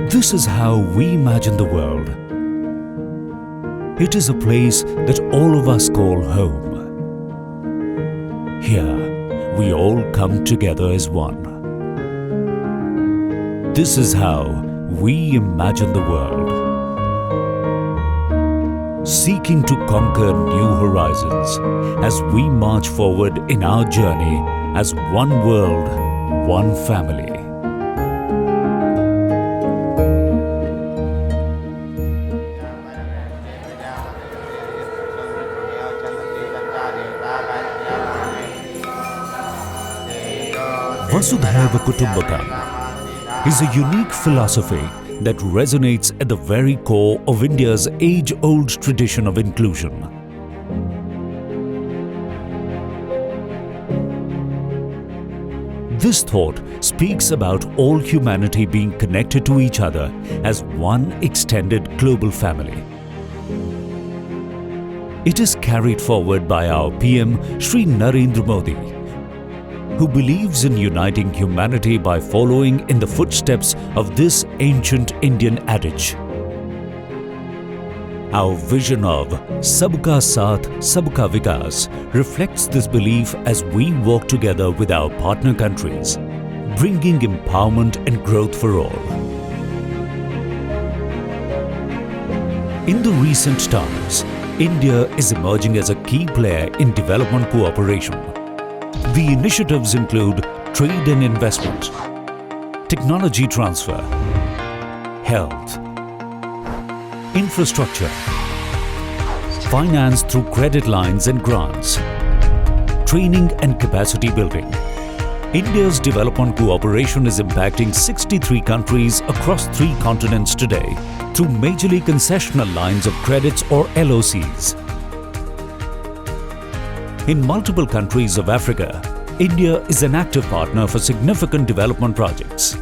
This is how we imagine the world. It is a place that all of us call home. Here, we all come together as one. This is how we imagine the world. Seeking to conquer new horizons as we march forward in our journey as one world, one family. Vasudhaiva Kutumbakam is a unique philosophy that resonates at the very core of India's age-old tradition of inclusion. This thought speaks about all humanity being connected to each other as one extended global family. It is carried forward by our PM Shri Narendra Modi, who believes in uniting humanity by following in the footsteps of this ancient Indian adage. Our vision of sabka, saath, sabka, vikas reflects this belief as we work together with our partner countries, bringing empowerment and growth for all. In the recent times, India is emerging as a key player in development cooperation. The initiatives include trade and investment, technology transfer, health, infrastructure, finance through credit lines and grants, training and capacity building. India's development cooperation is impacting 63 countries across 3 continents today through majorly concessional lines of credits or LOCs. In multiple countries of Africa, India is an active partner for significant development projects.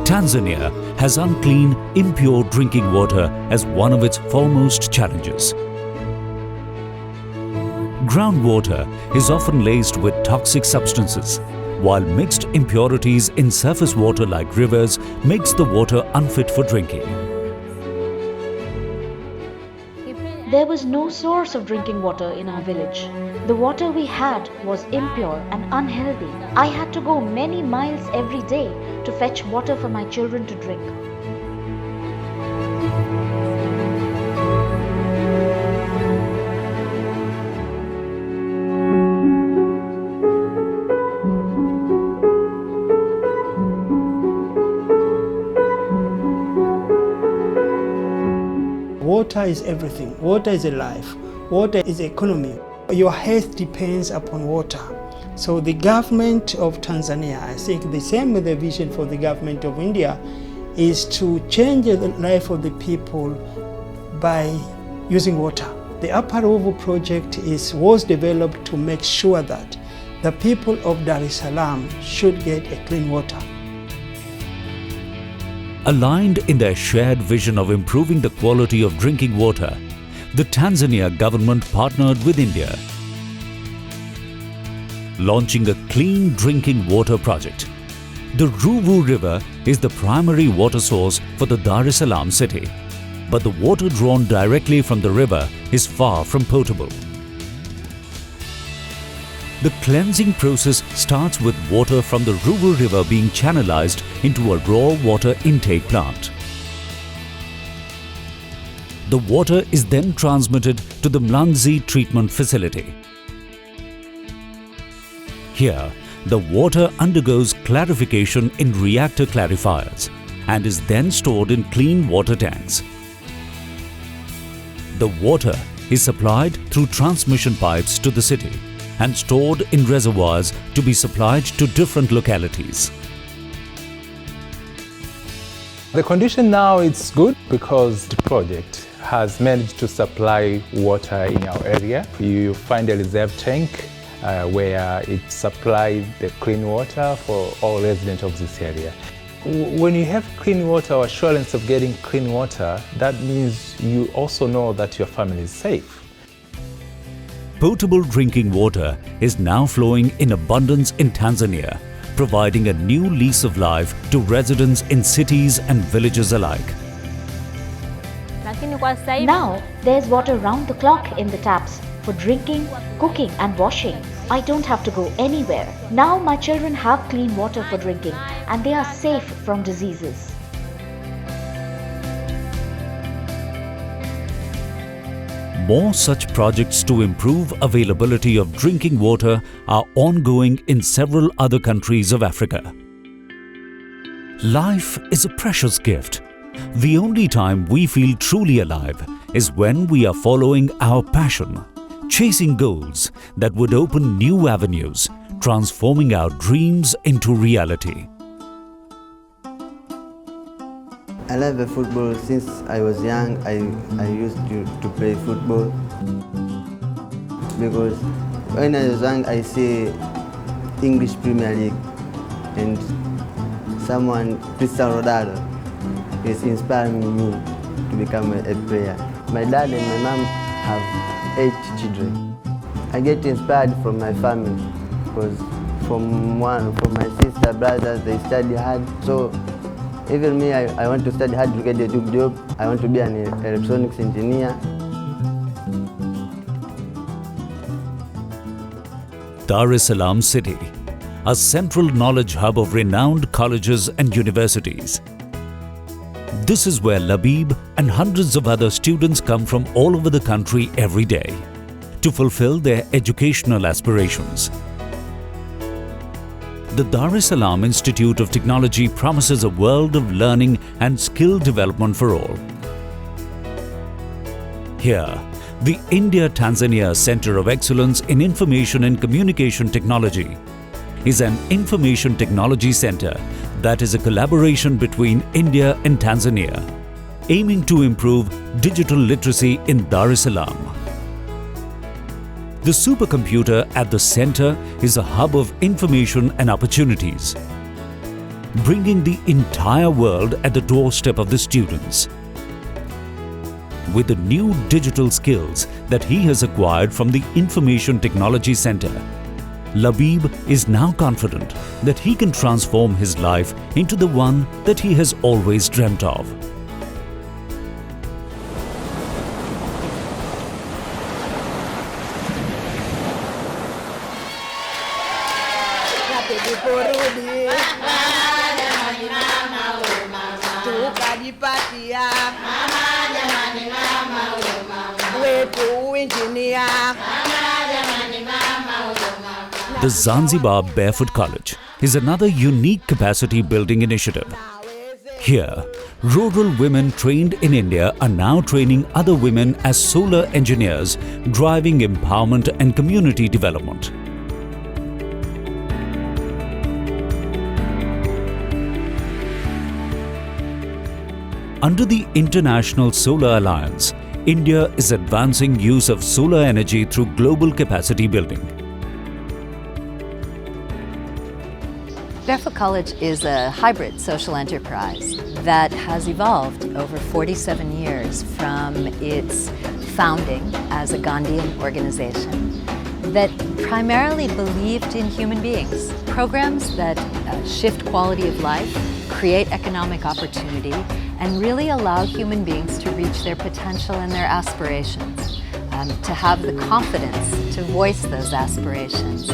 Tanzania has unclean, impure drinking water as one of its foremost challenges. Groundwater is often laced with toxic substances, while mixed impurities in surface water like rivers makes the water unfit for drinking. There was no source of drinking water in our village. The water we had was impure and unhealthy. I had to go many miles every day to fetch water for my children to drink. Water is everything. Water is a life. Water is economy. Your health depends upon water. So the government of Tanzania, I think the same with the vision for the government of India, is to change the life of the people by using water. The Upper Ruvu project was developed to make sure that the people of Dar es Salaam should get a clean water. Aligned in their shared vision of improving the quality of drinking water, the Tanzania government partnered with India, launching a clean drinking water project. The Ruvu River is the primary water source for the Dar es Salaam city, but the water drawn directly from the river is far from potable. The cleansing process starts with water from the Ruvu River being channelized into a raw water intake plant. The water is then transmitted to the Mlanzi treatment facility. Here, the water undergoes clarification in reactor clarifiers and is then stored in clean water tanks. The water is supplied through transmission pipes to the city and stored in reservoirs to be supplied to different localities. The condition now is good because the project has managed to supply water in our area. You find a reserve tank where it supplies the clean water for all residents of this area. When you have clean water or assurance of getting clean water, that means you also know that your family is safe. Potable drinking water is now flowing in abundance in Tanzania, providing a new lease of life to residents in cities and villages alike. Now, there's water round the clock in the taps for drinking, cooking and washing. I don't have to go anywhere. Now my children have clean water for drinking and they are safe from diseases. More such projects to improve availability of drinking water are ongoing in several other countries of Africa. Life is a precious gift. The only time we feel truly alive is when we are following our passion, chasing goals that would open new avenues, transforming our dreams into reality. I love football since I was young. I used to play football because when I was young I see English Premier League and someone, Cristiano Ronaldo, is inspiring me to become a player. My dad and my mom have 8 children. I get inspired from my family because from my sister, brothers, they study hard. So even me, I want to study hard to get a good job. I want to be an electronics engineer. Dar es Salaam City, a central knowledge hub of renowned colleges and universities. This is where Labib and hundreds of other students come from all over the country every day to fulfill their educational aspirations. The Dar es Salaam Institute of Technology promises a world of learning and skill development for all. Here, the India-Tanzania Center of Excellence in Information and Communication Technology is an information technology center that is a collaboration between India and Tanzania, aiming to improve digital literacy in Dar es Salaam. The supercomputer at the center is a hub of information and opportunities, bringing the entire world at the doorstep of the students. With the new digital skills that he has acquired from the Information Technology Center, Labib is now confident that he can transform his life into the one that he has always dreamt of. The Zanzibar Barefoot College is another unique capacity building initiative. Here, rural women trained in India are now training other women as solar engineers, driving empowerment and community development. Under the International Solar Alliance, India is advancing use of solar energy through global capacity building. Barefoot College is a hybrid social enterprise that has evolved over 47 years from its founding as a Gandhian organization that primarily believed in human beings. Programs that shift quality of life, create economic opportunity, and really allow human beings to reach their potential and their aspirations, to have the confidence to voice those aspirations.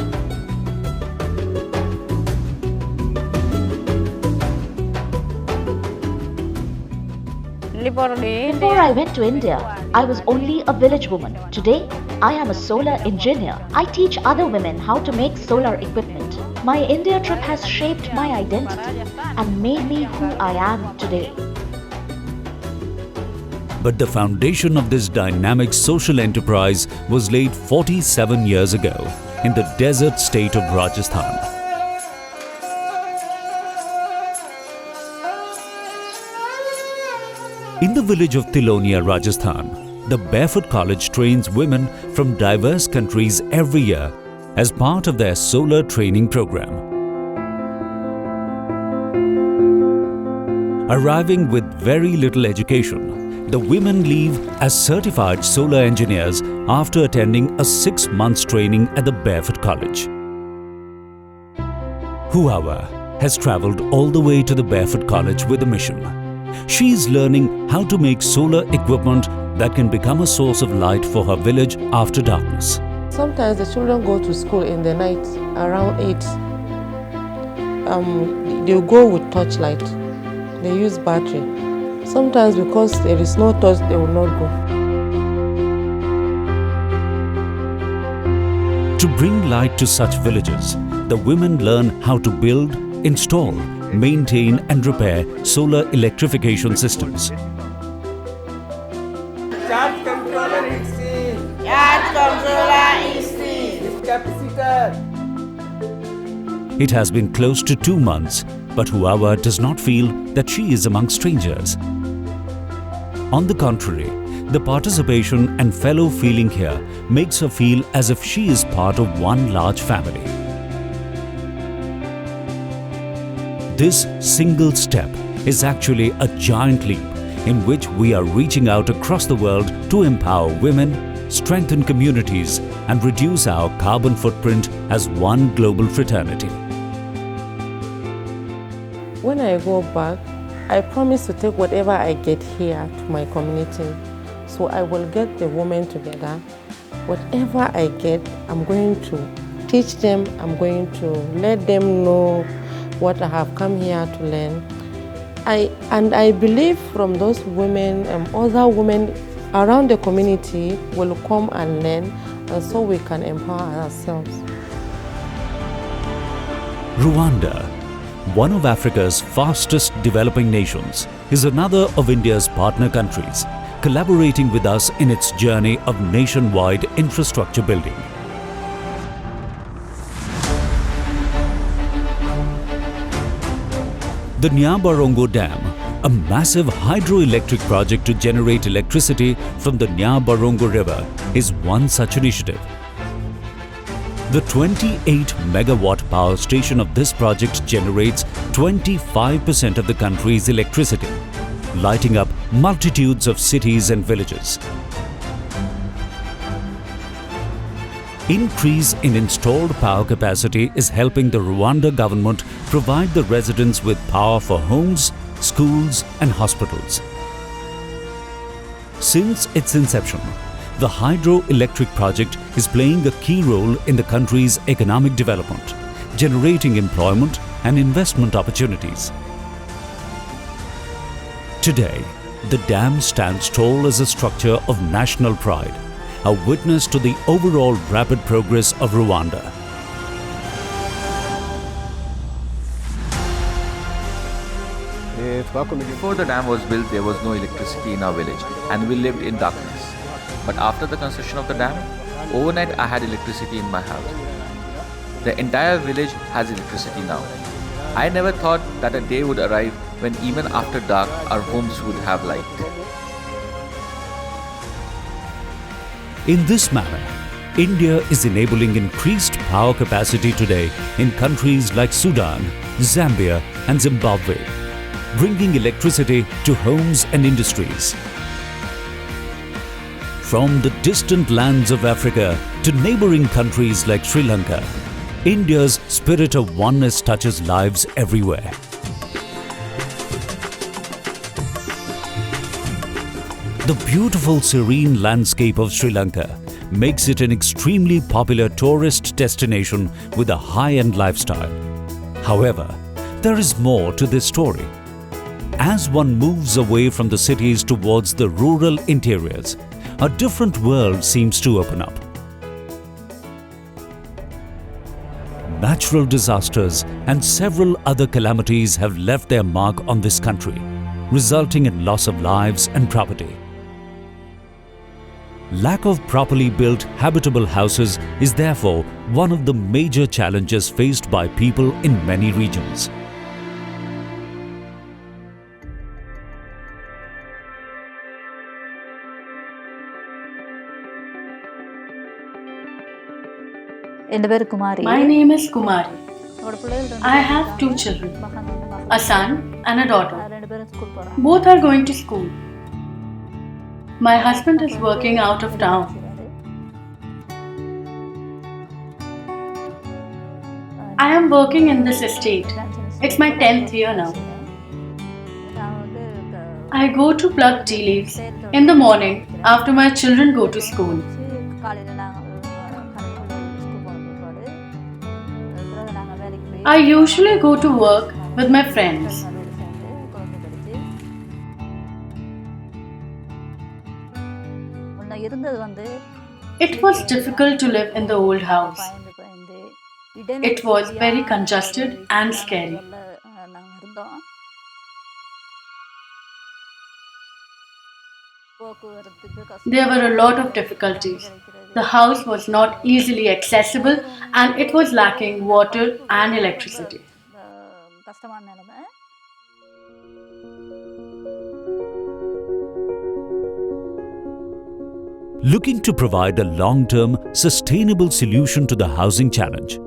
Before I went to India, I was only a village woman. Today, I am a solar engineer. I teach other women how to make solar equipment. My India trip has shaped my identity and made me who I am today. But the foundation of this dynamic social enterprise was laid 47 years ago in the desert state of Rajasthan. In the village of Tilonia, Rajasthan, the Barefoot College trains women from diverse countries every year as part of their solar training program. Arriving with very little education, the women leave as certified solar engineers after attending a 6-month training at the Barefoot College. Huawa has travelled all the way to the Barefoot College with a mission. She is learning how to make solar equipment that can become a source of light for her village after darkness. Sometimes the children go to school in the night around 8. They go with torchlight. They use battery. Sometimes because there is no torch, they will not go. To bring light to such villages, the women learn how to build, install, maintain and repair solar electrification systems. Charge controller is seen. Charge controller is seen. Capacitor. It has been close to 2 months, but Huawa does not feel that she is among strangers. On the contrary, the participation and fellow feeling here makes her feel as if she is part of one large family. This single step is actually a giant leap in which we are reaching out across the world to empower women, strengthen communities and reduce our carbon footprint as one global fraternity. When I go back, I promise to take whatever I get here to my community. So I will get the women together. Whatever I get, I'm going to teach them, I'm going to let them know what I have come here to learn. I believe from those women and other women around the community will come and learn, and so we can empower ourselves. Rwanda, one of Africa's fastest developing nations, is another of India's partner countries, collaborating with us in its journey of nationwide infrastructure building. The Nyabarongo Dam, a massive hydroelectric project to generate electricity from the Nyabarongo River, is one such initiative. The 28-megawatt power station of this project generates 25% of the country's electricity, lighting up multitudes of cities and villages. Increase in installed power capacity is helping the Rwanda government provide the residents with power for homes, schools and hospitals. Since its inception, the hydroelectric project is playing a key role in the country's economic development, generating employment and investment opportunities. Today, the dam stands tall as a structure of national pride, a witness to the overall rapid progress of Rwanda. Before the dam was built, there was no electricity in our village and we lived in darkness. But after the construction of the dam, overnight I had electricity in my house. The entire village has electricity now. I never thought that a day would arrive when even after dark our homes would have light. In this manner, India is enabling increased power capacity today in countries like Sudan, Zambia and Zimbabwe, bringing electricity to homes and industries. From the distant lands of Africa to neighbouring countries like Sri Lanka, India's spirit of oneness touches lives everywhere. The beautiful serene landscape of Sri Lanka makes it an extremely popular tourist destination with a high-end lifestyle. However, there is more to this story. As one moves away from the cities towards the rural interiors, a different world seems to open up. Natural disasters and several other calamities have left their mark on this country, resulting in loss of lives and property. Lack of properly built habitable houses is therefore one of the major challenges faced by people in many regions. My name is Kumari. I have 2 children, a son and a daughter. Both are going to school. My husband is working out of town. I am working in this estate. It's my 10th year now. I go to pluck tea leaves in the morning after my children go to school. I usually go to work with my friends. It was difficult to live in the old house. It was very congested and scary. There were a lot of difficulties. The house was not easily accessible and it was lacking water and electricity. Looking to provide a long-term, sustainable solution to the housing challenge,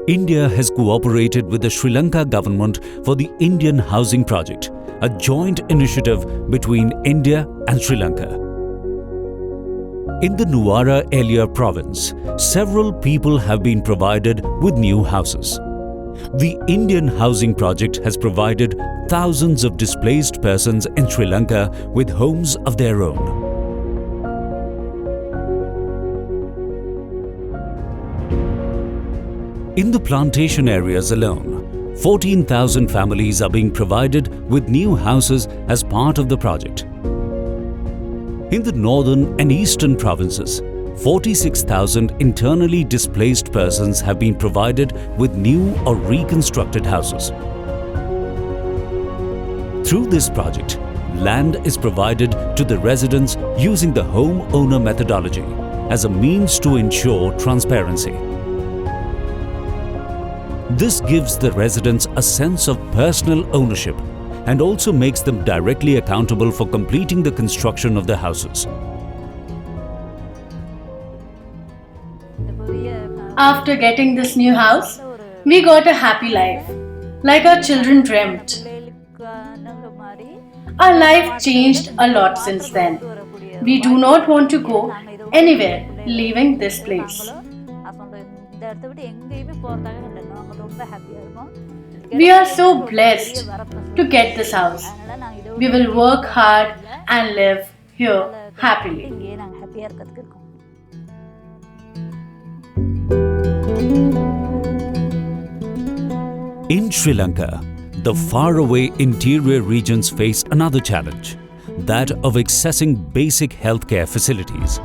India has cooperated with the Sri Lanka government for the Indian Housing Project, a joint initiative between India and Sri Lanka. In the Nuwara Elia province, several people have been provided with new houses. The Indian Housing Project has provided thousands of displaced persons in Sri Lanka with homes of their own. In the plantation areas alone, 14,000 families are being provided with new houses as part of the project. In the northern and eastern provinces, 46,000 internally displaced persons have been provided with new or reconstructed houses. Through this project, land is provided to the residents using the home owner methodology as a means to ensure transparency. This gives the residents a sense of personal ownership and also makes them directly accountable for completing the construction of the houses. After getting this new house, we got a happy life, like our children dreamt. Our life changed a lot since then. We do not want to go anywhere leaving this place. We are so blessed to get this house. We will work hard and live here happily. In Sri Lanka, the faraway interior regions face another challenge, that of accessing basic healthcare facilities.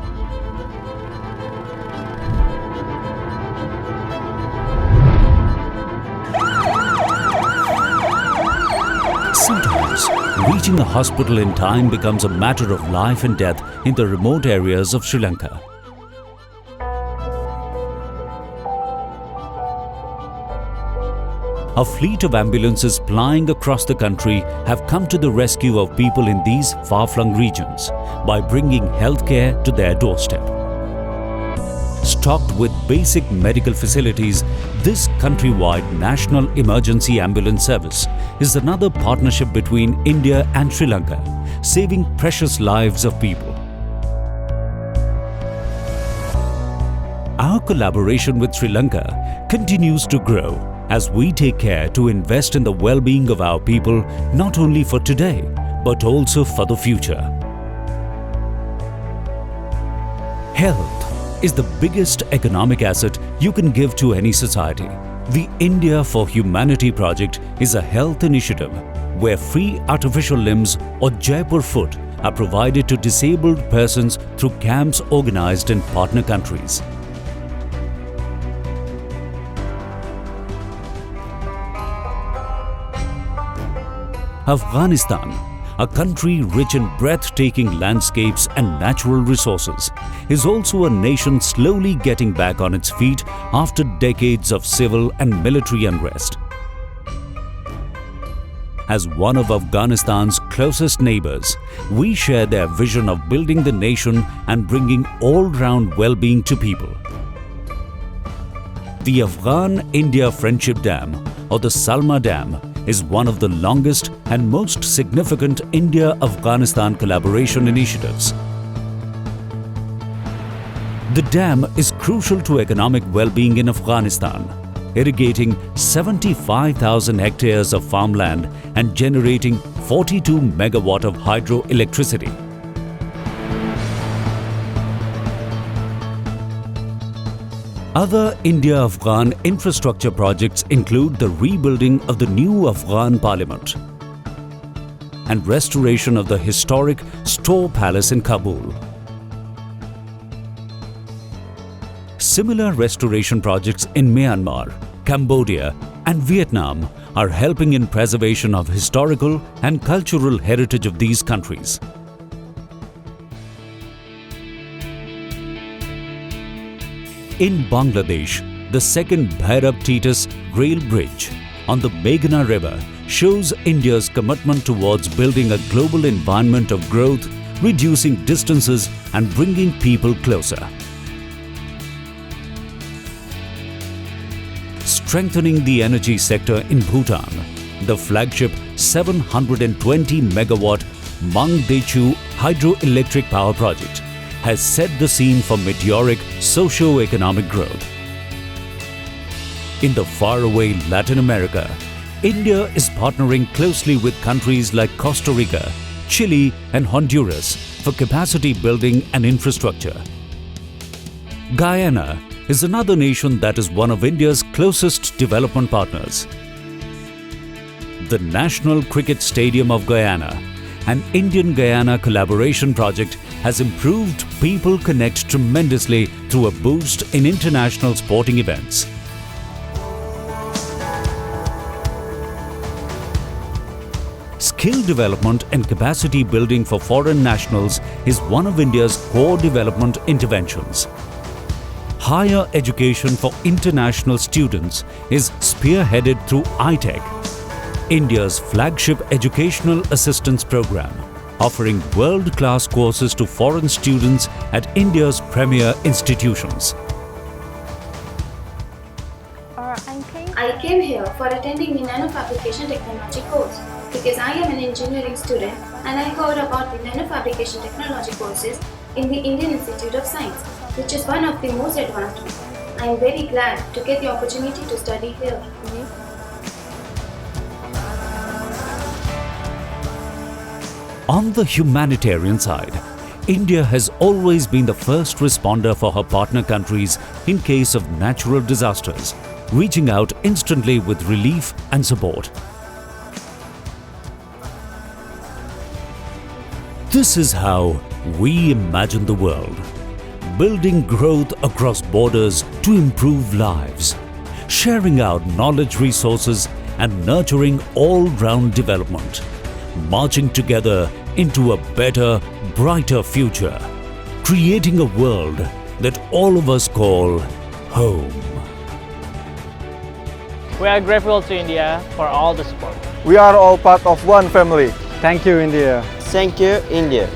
Sometimes, reaching a hospital in time becomes a matter of life and death in the remote areas of Sri Lanka. A fleet of ambulances plying across the country have come to the rescue of people in these far-flung regions by bringing healthcare to their doorstep. Stocked with basic medical facilities, this countrywide National Emergency Ambulance Service is another partnership between India and Sri Lanka, saving precious lives of people. Our collaboration with Sri Lanka continues to grow as we take care to invest in the well-being of our people, not only for today, but also for the future. Health is the biggest economic asset you can give to any society. The India for Humanity project is a health initiative where free artificial limbs or Jaipur foot are provided to disabled persons through camps organized in partner countries. Afghanistan, a country rich in breathtaking landscapes and natural resources, is also a nation slowly getting back on its feet after decades of civil and military unrest. As one of Afghanistan's closest neighbors, we share their vision of building the nation and bringing all-round well-being to people. The Afghan-India Friendship Dam, or the Salma Dam, is one of the longest and most significant India-Afghanistan collaboration initiatives. The dam is crucial to economic well-being in Afghanistan, irrigating 75,000 hectares of farmland and generating 42 megawatt of hydroelectricity. Other India-Afghan infrastructure projects include the rebuilding of the new Afghan parliament and restoration of the historic Store Palace in Kabul. Similar restoration projects in Myanmar, Cambodia and Vietnam are helping in preservation of historical and cultural heritage of these countries. In Bangladesh, the second Bhairab-Titus rail bridge on the Meghna River shows India's commitment towards building a global environment of growth, reducing distances and bringing people closer. Strengthening the energy sector in Bhutan, the flagship 720 megawatt Mangdechu hydroelectric power project has set the scene for meteoric socio-economic growth. In the faraway Latin America, India is partnering closely with countries like Costa Rica, Chile and Honduras for capacity building and infrastructure. Guyana is another nation that is one of India's closest development partners. The National Cricket Stadium of Guyana, an Indian-Guyana collaboration project, has improved people connect tremendously through a boost in international sporting events. Skill development and capacity building for foreign nationals is one of India's core development interventions. Higher education for international students is spearheaded through ITech, India's flagship educational assistance program, offering world-class courses to foreign students at India's premier institutions. I came here for attending the nanofabrication technology course because I am an engineering student and I heard about the nanofabrication technology courses in the Indian Institute of Science, which is one of the most advanced ones. I am very glad to get the opportunity to study here. On the humanitarian side, India has always been the first responder for her partner countries in case of natural disasters, reaching out instantly with relief and support. This is how we imagine the world, building growth across borders to improve lives, sharing out knowledge resources and nurturing all-round development, marching together into a better, brighter future, creating a world that all of us call home. We are grateful to India for all the support. We are all part of one family. Thank you, India. Thank you, India.